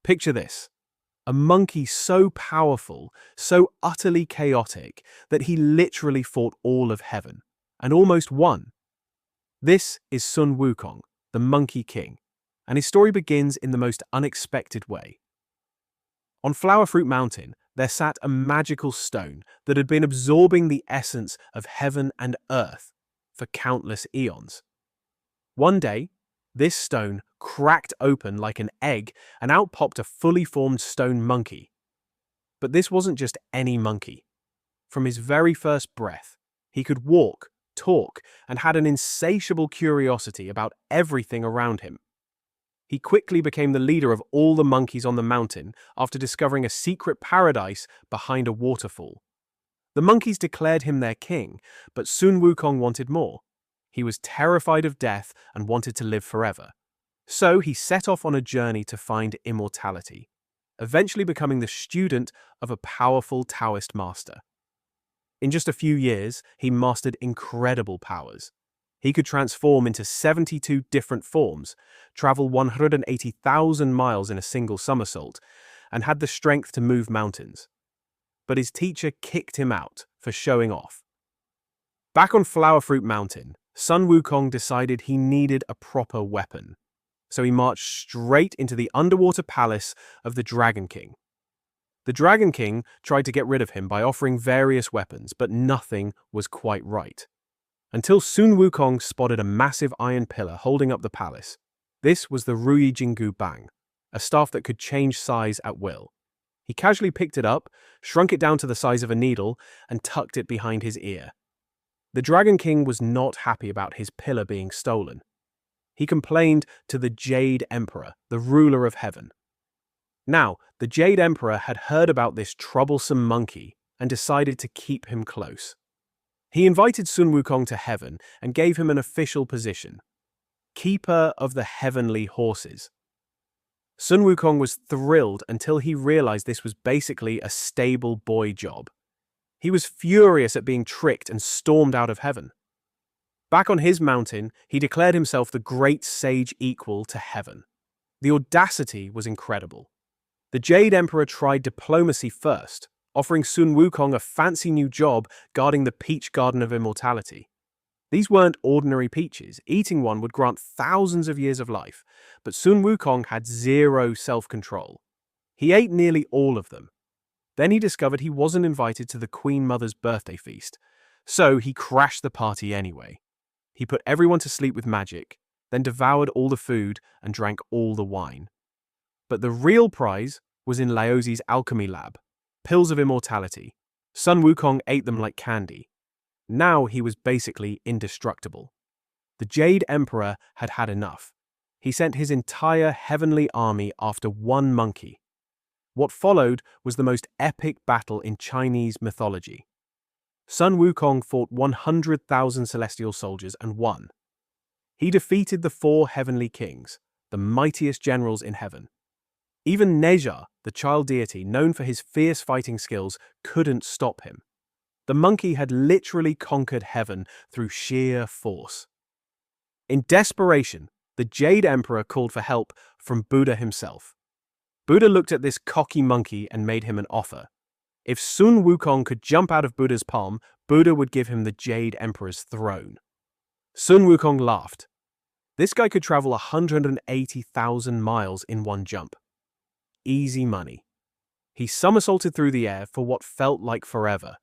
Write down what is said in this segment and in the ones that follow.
Picture this. A monkey so powerful, so utterly chaotic, that he literally fought all of heaven, and almost won. This is Sun Wukong, the Monkey King, and his story begins in the most unexpected way. On Flower Fruit Mountain, there sat a magical stone that had been absorbing the essence of heaven and earth for countless eons. One day, this stone cracked open like an egg and out popped a fully formed stone monkey. But this wasn't just any monkey. From his very first breath, he could walk, talk, and had an insatiable curiosity about everything around him. He quickly became the leader of all the monkeys on the mountain after discovering a secret paradise behind a waterfall. The monkeys declared him their king, but Sun Wukong wanted more. He was terrified of death and wanted to live forever. So he set off on a journey to find immortality, eventually becoming the student of a powerful Taoist master. In just a few years, he mastered incredible powers. He could transform into 72 different forms, travel 180,000 miles in a single somersault, and had the strength to move mountains. But his teacher kicked him out for showing off. Back on Flower Fruit Mountain, Sun Wukong decided he needed a proper weapon. So he marched straight into the underwater palace of the Dragon King. The Dragon King tried to get rid of him by offering various weapons, but nothing was quite right. Until Sun Wukong spotted a massive iron pillar holding up the palace. This was the Ruyi Jingu Bang, a staff that could change size at will. He casually picked it up, shrunk it down to the size of a needle, and tucked it behind his ear. The Dragon King was not happy about his pillar being stolen. He complained to the Jade Emperor, the ruler of heaven. Now, the Jade Emperor had heard about this troublesome monkey and decided to keep him close. He invited Sun Wukong to heaven and gave him an official position, Keeper of the Heavenly Horses. Sun Wukong was thrilled until he realized this was basically a stable boy job. He was furious at being tricked and stormed out of heaven. Back on his mountain, he declared himself the great sage equal to heaven. The audacity was incredible. The Jade Emperor tried diplomacy first, offering Sun Wukong a fancy new job guarding the Peach Garden of Immortality. These weren't ordinary peaches. Eating one would grant thousands of years of life, but Sun Wukong had zero self-control. He ate nearly all of them. Then he discovered he wasn't invited to the Queen Mother's birthday feast, so he crashed the party anyway. He put everyone to sleep with magic, then devoured all the food and drank all the wine. But the real prize was in Laozi's alchemy lab, pills of immortality. Sun Wukong ate them like candy. Now he was basically indestructible. The Jade Emperor had had enough. He sent his entire heavenly army after one monkey. What followed was the most epic battle in Chinese mythology. Sun Wukong fought 100,000 celestial soldiers and won. He defeated the 4 heavenly kings, the mightiest generals in heaven. Even Neja, the child deity known for his fierce fighting skills, couldn't stop him. The monkey had literally conquered heaven through sheer force. In desperation, the Jade Emperor called for help from Buddha himself. Buddha looked at this cocky monkey and made him an offer. If Sun Wukong could jump out of Buddha's palm, Buddha would give him the Jade Emperor's throne. Sun Wukong laughed. This guy could travel 180,000 miles in one jump. Easy money. He somersaulted through the air for what felt like forever,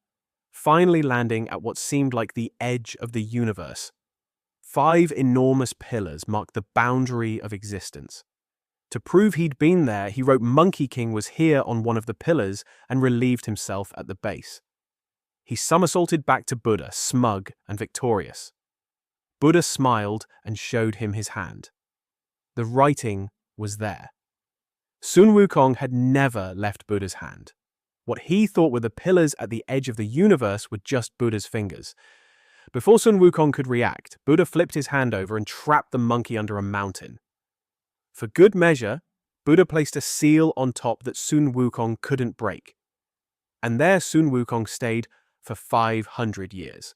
finally landing at what seemed like the edge of the universe. 5 enormous pillars marked the boundary of existence. To prove he'd been there, he wrote Monkey King was here on one of the pillars and relieved himself at the base. He somersaulted back to Buddha, smug and victorious. Buddha smiled and showed him his hand. The writing was there. Sun Wukong had never left Buddha's hand. What he thought were the pillars at the edge of the universe were just Buddha's fingers. Before Sun Wukong could react, Buddha flipped his hand over and trapped the monkey under a mountain. For good measure, Buddha placed a seal on top that Sun Wukong couldn't break. And there Sun Wukong stayed for 500 years.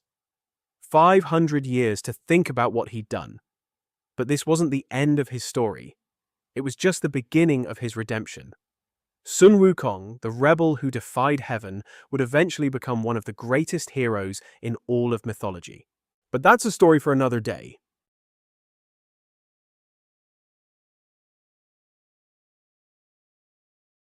500 years to think about what he'd done. But this wasn't the end of his story. It was just the beginning of his redemption. Sun Wukong, the rebel who defied heaven, would eventually become one of the greatest heroes in all of mythology. But that's a story for another day.